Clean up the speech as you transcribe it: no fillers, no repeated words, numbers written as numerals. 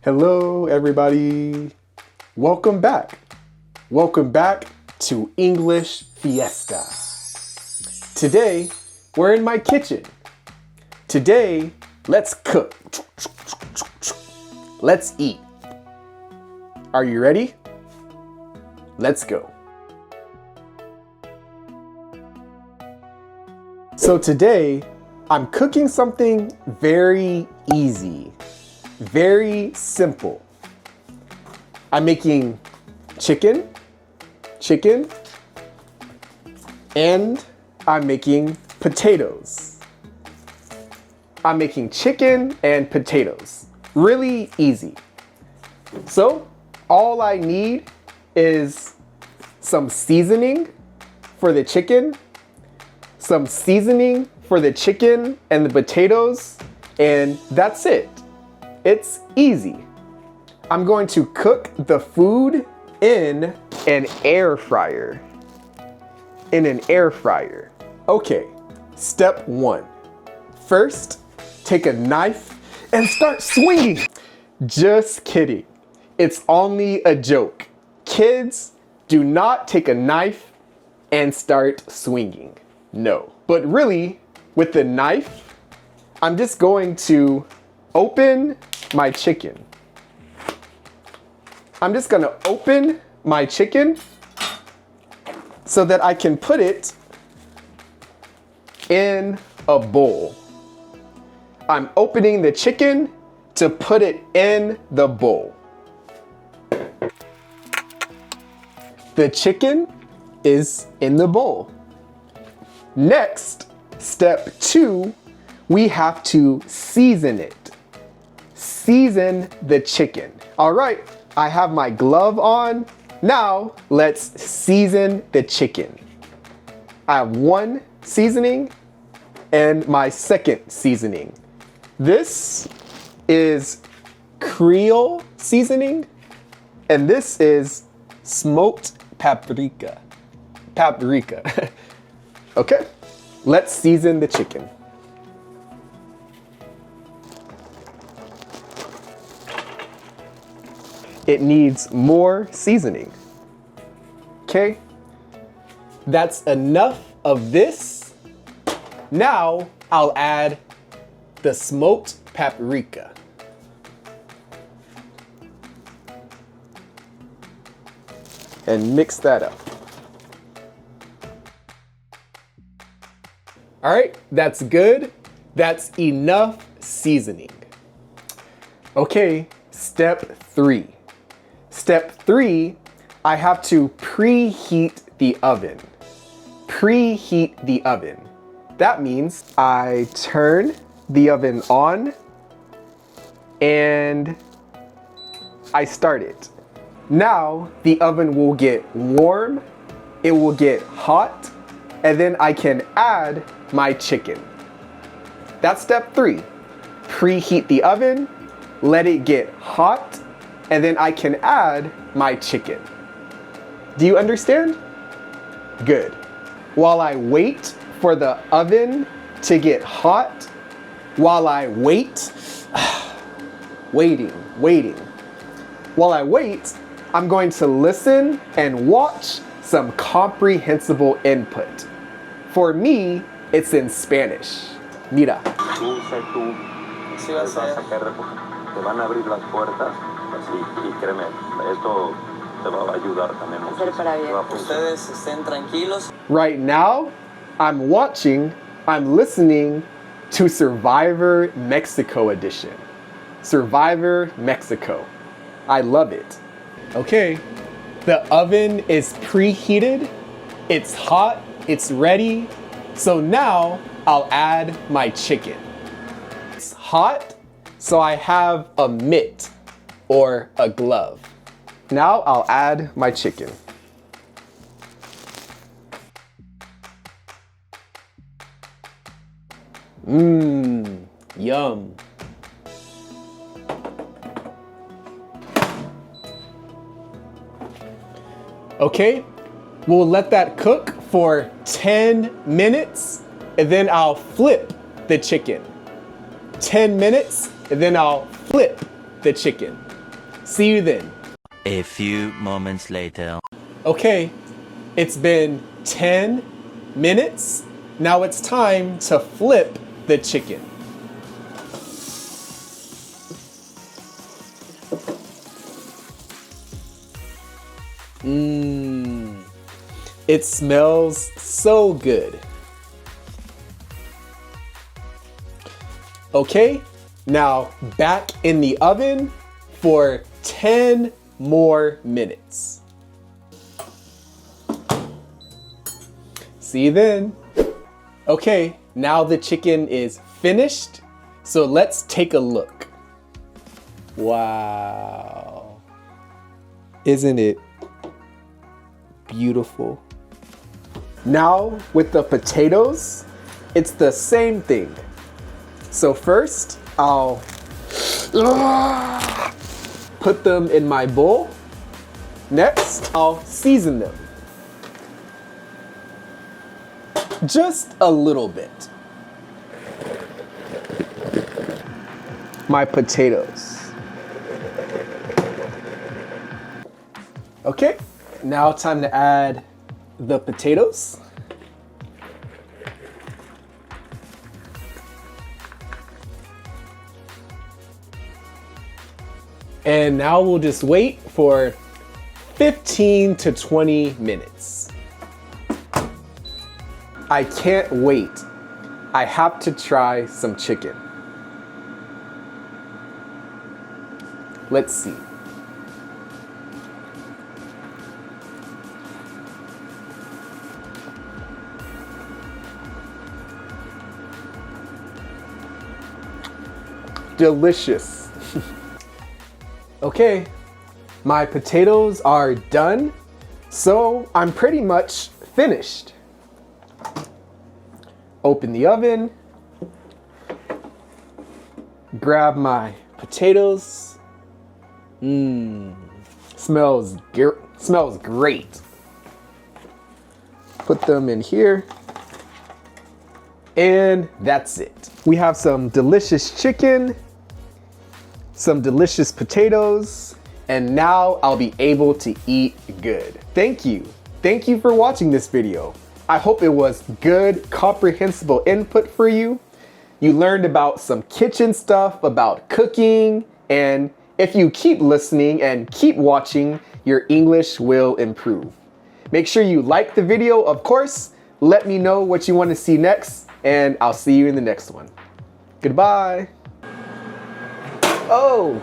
Hello, everybody. Welcome back. Welcome back to English Fiesta. Today, we're in my kitchen. Today, let's cook. Let's eat. Are you ready? Let's go. So today, I'm cooking something very easy, very simple. I'm making chicken, and I'm making potatoes. I'm making chicken and potatoes. Really easy. So, all I need is some seasoning for the chicken, some seasoning for the chicken and the potatoes, and that's it. It's easy. I'm going to cook the food in an air fryer. Okay, step 1. First, take a knife and start swinging. Just kidding. It's only a joke. Kids, do not take a knife and start swinging. No. But really, with the knife, I'm just going to open my chicken. I'm just gonna open my chicken so that I can put it in a bowl. I'm opening the chicken to put it in the bowl. The chicken is in the bowl. Next, step 2, we have to season it. Season the chicken. All right, I have my glove on. Now, let's season the chicken. I have one seasoning and my second seasoning. This is Creole seasoning, and this is smoked paprika. Okay, let's season the chicken. It needs more seasoning. Okay, that's enough of this. Now I'll add the smoked paprika. And mix that up. All right, that's good. That's enough seasoning. Okay, step 3. Step 3, I have to preheat the oven. Preheat the oven. That means I turn the oven on and I start it. Now the oven will get warm, it will get hot, and then I can add my chicken. That's step 3. Preheat the oven, let it get hot, and then I can add my chicken. Do you understand? Good. While I wait for the oven to get hot, while I wait, While I wait, I'm going to listen and watch some comprehensible input. For me, it's in Spanish. Mira. Te van a abrir las puertas y créeme, esto te va a ayudar también mucho. Ustedes estén tranquilos. Right now, I'm listening to Survivor Mexico edition. Survivor Mexico. I love it. Okay, the oven is preheated, it's hot, it's ready. So now I'll add my chicken. It's hot, so I have a mitt or a glove. Now I'll add my chicken. Yum. Okay, we'll let that cook for 10 minutes and then I'll flip the chicken. 10 minutes and then I'll flip the chicken. See you then. A few moments later. Okay, it's been 10 minutes. Now it's time to flip the chicken. It smells so good. Okay, now back in the oven for 10 more minutes. See you then. Okay, now the chicken is finished, so let's take a look. Wow. Isn't it beautiful? Now with the potatoes, it's the same thing. So first, I'll put them in my bowl. Next, I'll season them. Just a little bit. My potatoes. Okay, now time to add the potatoes. And now we'll just wait for 15 to 20 minutes. I can't wait. I have to try some chicken. Let's see. Delicious. Okay, my potatoes are done, so I'm pretty much finished. Open the oven, grab my potatoes. Smells great. Put them in here, and that's it. We have some delicious chicken, some delicious potatoes, and now I'll be able to eat good. Thank you. Thank you for watching this video. I hope it was good, comprehensible input for you. You learned about some kitchen stuff, about cooking, and if you keep listening and keep watching, your English will improve. Make sure you like the video, of course. Let me know what you want to see next, and I'll see you in the next one. Goodbye. Oh.